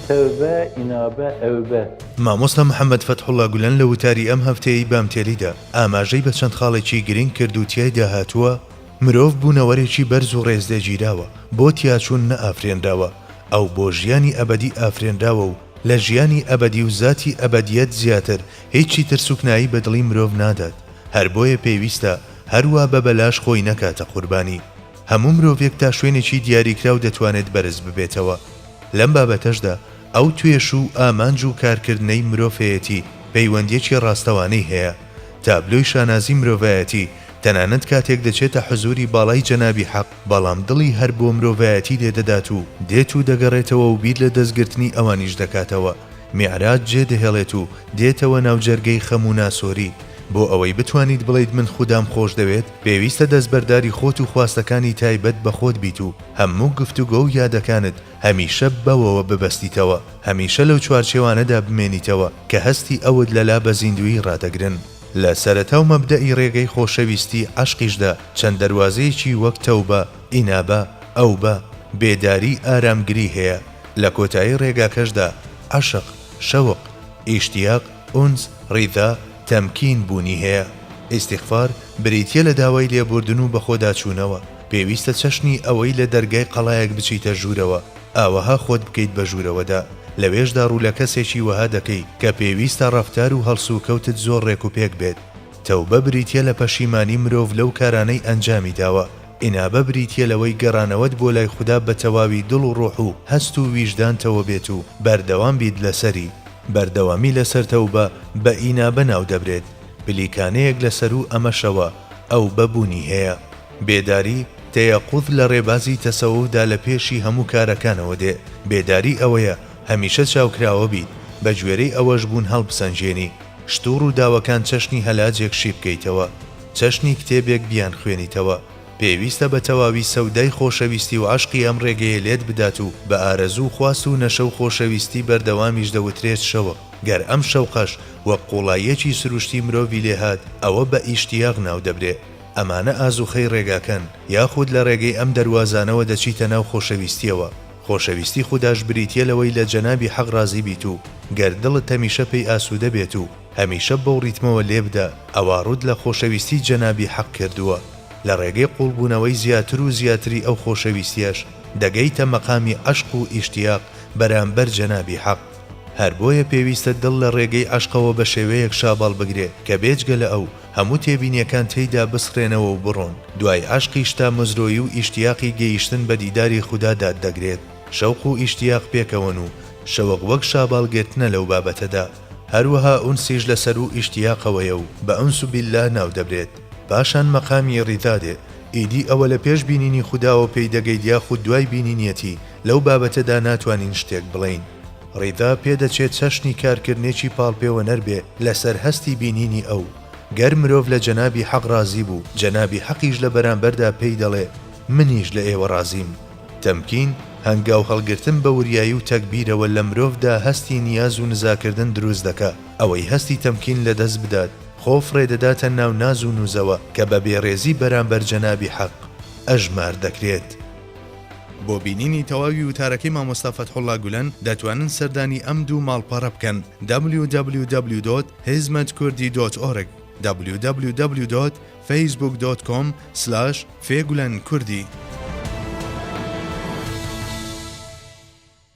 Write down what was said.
تەوبە ئینابە ئەوبە. مامۆستا محەممەد فەتحوڵڵا گولەن لە وتاری ئەم هەفتەیەی بامتێلیدا ئاماژەی بە چەند خاڵێکی گرنگ کرد و تیایدا هاتووە مرۆڤ بوونەوەرێکی بەرز و ڕێزلێگیراوە بۆ تیاچوون نەئافرێنراوە ئەو بۆ ژیانی ئەبەدی ئافرێنراوە و لە ژیانی ئەبەدی و زاتی ئەبەدیەت زیاتر هیچی ترسوکنایی بە دڵی مرۆڤ نادات هەر بۆیە پێویستە هەروە بە بەلاش خۆی نەکاتە قوربانی هەموو مرۆڤێک تا شوێنێکی دیاریکراو دەتوانێت بەرز ببێتەوە لەم بابەتەشدا ئەو توێش و ئامانج و کارکردنەی مرۆڤەتی پەیوەندیەکی ڕاستەوانەی هەیە تابلۆی شانازی مرۆڤایەتی تەنانەت کاتێک دەچێتە حزوری باڵای جەنابی حەق بەڵام دڵی هەر بۆ مرۆڤایەتی لێدەدات و دێت و دەگەڕێتەوە و بیر لە دەستگرتنی ئەوانیش دەکاتەوە میعراج جێدەهێڵێت و دێتەوە ناو جەرگەی خەم و ناسۆری بۆ ئەوەی بتوانیت بڵێیت من خودام خۆش دەوێت پێویستە دەستبەرداری خۆت و خواستەکانی تایبەت بە خۆت بیت و هەموو گفتوگۆ و یادەکانت هەمیشە بەوەوە ببەستیتەوە هەمیشە لەو چوارچێوانەدا بمێنیتەوە کە هەستی ئەوت لەلا بە زیندوی ڕادەگرن لە سەرەتا و مەبدەئی ڕێگەی خۆشەویستی عەشقیشدا چەند دەواازەیەکی وەک تەوبە ئینابە ئەوبە بێداری ئارامگری هەیە لە کۆتایی ڕێگاکەشدا عەشق شەوق ئیشتیاق ئونس ڕیدا تەمکین بوونی هەیە ئیستیغفار بریتیە لە داوای لێبوردن و بە خۆداچوونەوە پێویستە چەشنی ئەوەی لە دەرگای قەڵایەک بچیتە ژوورەوە ئاوەها خۆت بکەیت بە ژوورەوەدا لەوێشدا ڕوو لە کەسێکی وەها دەکەی کە پێویستە ڕەفتار و هەڵسو و کەوتت زۆر ڕێک و پێک بێت تەوبە بریتیە لە پەشیمانی مرۆڤ لەو کارانەی ئەنجامی داوە ئینابە بریتیە لەوەی گەڕانەوەت بۆ لای خوددا بە تەواوی دڵ و ڕۆح و هەست و ویژدانتەوە بێت و بەردەوام بیت لەسەری بەردەوامی لەسەر تەوبە بە ئینابە ناو دەبرێت بلیکانەیەک لەسەر و ئەمەشەوە ئەو بەبوونی هەیە بێداری تەیەقوذ لە ڕێبازی تەسەووفدا لە پێشی هەموو کارەکانەوە دێ بێداری ئەوەیە هەمیشە چاوکراوە بیت بە گوێرەی ئەوەش بوون هەڵبسەنجێنی شتوڕ و داوەکان چەشنی هەلاجێک شی بکەیتەوە چەشنی کتێبێک بیان خوێنیتەوە پێویستە بە تەواوی سەودای خۆشەویستی و عەشقی ئەم ڕێگەیە لێت بدات و بە ئارەزوو خواست و نەشە و خۆشەویستی بەردەوامیش دەوترێت شەوە گەر ئەم شەوقەش وەک قوڵایەکی سروشتی مرۆڤی لێهات ئەوە بە ئیشتیاق ناو دەبرێت ئەمانە ئازوخەی ڕێگاکەن یاخود لە ڕێگەی ئەم دەروازانەوە دەچیتە ناو خۆشەویستیەوە خۆشەویستی خودداش بریتیە لەوەی لە جەنابی حەق ڕازی بیت و گەر دڵت هەمیشە پێی ئاسوودە بێت و هەمیشە بەو ڕیتمەوە لێبدا ئەوا ڕوود لە خۆشەویستی جەنابی حەق کردووە لە ڕێگەی قوڵبوونەوەی زیاتر و زیاتری ئەو خۆشەویستیەش دەگەیتە مەقامی عەشق و ئیشتیاق بەرامبەر جەنابی حەق هەر بۆیە پێویستە دڵ لە ڕێگەی عەشقەوە بە شێوەیەک شاباڵ بگرێ کە بێجگە لە ئەو هەموو تێبینیەکان تێیدا بسخرێنەوە و بڕۆن دوای عەشقیشتا مزرۆیی و ئیشتیاقی گەیشتن بە دیداری خوددا دەگرێت شەوق و ئیشتیاق پێکەوەن و شەوق وەک شاباڵگرتنە لەو بابەتەدا هەروەها ئونسیش لەسەر و ئیشتیاقەوەیە و بە ئونس بالله ناو دەبرێت پاشان مەقامی ڕیدادێ ئیدی ئەوە لە پێش بینینی خودداوە پێی دەگەیت یاخود دوای بینینیەتی لەو بابەتەدا ناتوانین شتێک بڵین ڕیدا پێدەچێت چەشنی کارکردنێکی پاڵپێوە نەربێ لەسەر هەستی بینینی ئەو گەر مرۆڤ لە جەنابی حەق ڕازی بوو جەنابی حەقیش لە بەرامبەردا پێی دەڵێ منیش لە ئێوە ڕازیم تەمکین هەنگاو هەڵگرتن بە وریایی و تەکبیرەوە لە مرۆڤدا هەستی نیاز و نزاکردن دروست دەکا ئەوەی هەستی تەمکین لەدەست بدات خۆف ڕێدەداتە ناو ناز و نووزەوە کە بە بێڕێزی بەرامبەر جەنابی حەق ئەژمار دەکرێت بۆ بینینی تەواوی وتارەکەی مامۆستا فەتحوڵڵا گولەن دەتوانن سەردانی ئەم دوو ماڵپەڕە بکەن www.hizmetkurdi.org www.facebook.com/fegulankurdی